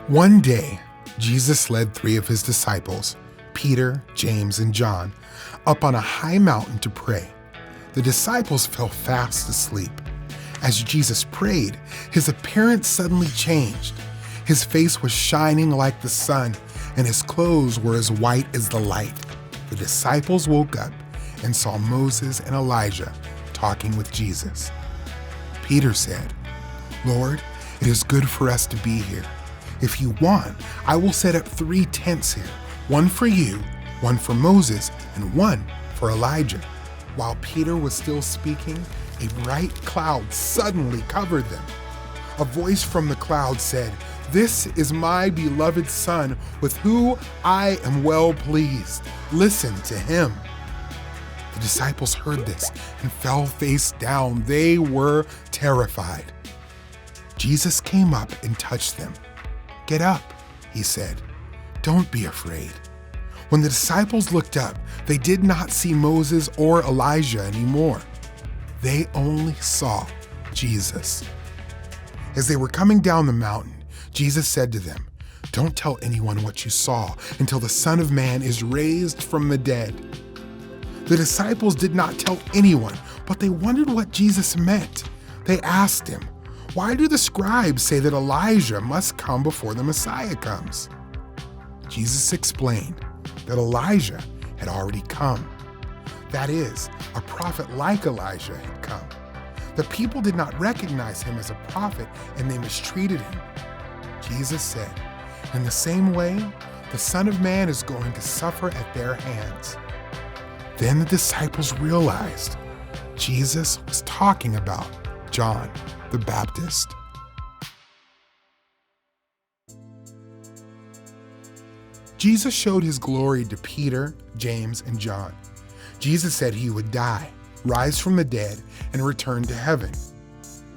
One day, Jesus led 3 of his disciples, Peter, James, and John, up on a high mountain to pray. The disciples fell fast asleep. As Jesus prayed, his appearance suddenly changed. His face was shining like the sun, and his clothes were as white as the light. The disciples woke up and saw Moses and Elijah talking with Jesus. Peter said, "Lord, it is good for us to be here. If you want, I will set up 3 tents here, one for you, one for Moses, and one for Elijah." While Peter was still speaking, a bright cloud suddenly covered them. A voice from the cloud said, "This is my beloved Son, with whom I am well pleased. Listen to him." The disciples heard this and fell face down. They were terrified. Jesus came up and touched them. "Get up," he said. "Don't be afraid." When the disciples looked up, they did not see Moses or Elijah anymore. They only saw Jesus. As they were coming down the mountain, Jesus said to them, "Don't tell anyone what you saw until the Son of Man is raised from the dead." The disciples did not tell anyone, but they wondered what Jesus meant. They asked him, "Why do the scribes say that Elijah must come before the Messiah comes?" Jesus explained that Elijah had already come. That is, a prophet like Elijah had come. The people did not recognize him as a prophet, and they mistreated him. Jesus said, "In the same way, the Son of Man is going to suffer at their hands." Then the disciples realized Jesus was talking about John the Baptist. Jesus showed his glory to Peter, James, and John. Jesus said he would die, rise from the dead, and return to heaven.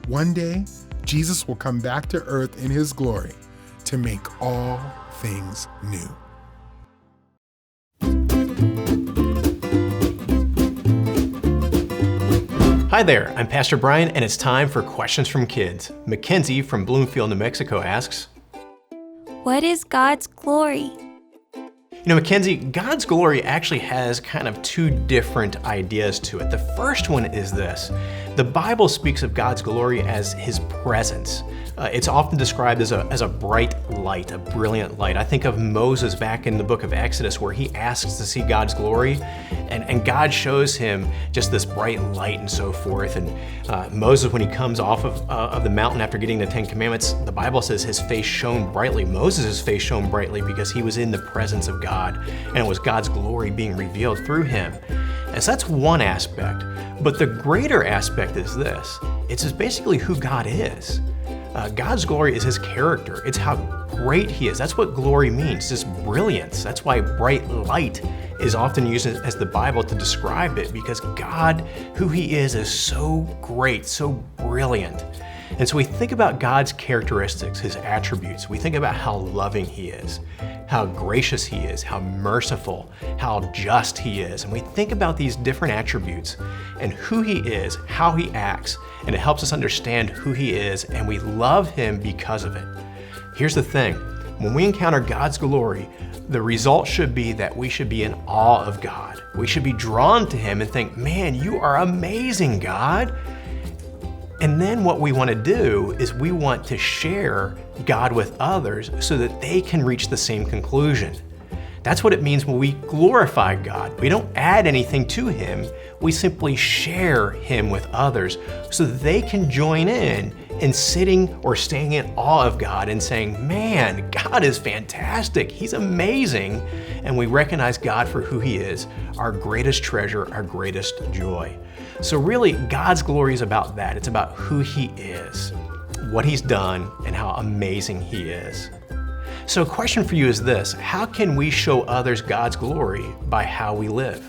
One day, Jesus will come back to earth in his glory to make all things new. Hi there, I'm Pastor Brian, and it's time for Questions from Kids. Mackenzie from Bloomfield, New Mexico asks, What is God's glory? Mackenzie, God's glory actually has kind of 2 different ideas to it. The first one is this. The Bible speaks of God's glory as his presence. It's often described as a bright light, a brilliant light. I think of Moses back in the book of Exodus where he asks to see God's glory, and God shows him just this bright light and so forth. And Moses, when he comes off of the mountain after getting the 10 Commandments, the Bible says his face shone brightly. Moses' face shone brightly because he was in the presence of God, and it was God's glory being revealed through him. And so that's one aspect. But the greater aspect is this. It's just basically who God is. God's glory is his character. It's how great he is. That's what glory means, this brilliance. That's why bright light is often used as the Bible to describe it, because God, who he is so great, so brilliant. And so we think about God's characteristics, his attributes. We think about how loving he is, how gracious he is, how merciful, how just he is. And we think about these different attributes and who he is, how he acts, and it helps us understand who he is, and we love him because of it. Here's the thing. When we encounter God's glory, the result should be that we should be in awe of God. We should be drawn to him and think, man, you are amazing, God. And then what we want to do is we want to share God with others so that they can reach the same conclusion. That's what it means when we glorify God. We don't add anything to him. We simply share him with others so that they can join in sitting or staying in awe of God and saying, man, God is fantastic. He's amazing. And we recognize God for who he is, our greatest treasure, our greatest joy. So really, God's glory is about that. It's about who he is, what he's done, and how amazing he is. So a question for you is this: how can we show others God's glory by how we live?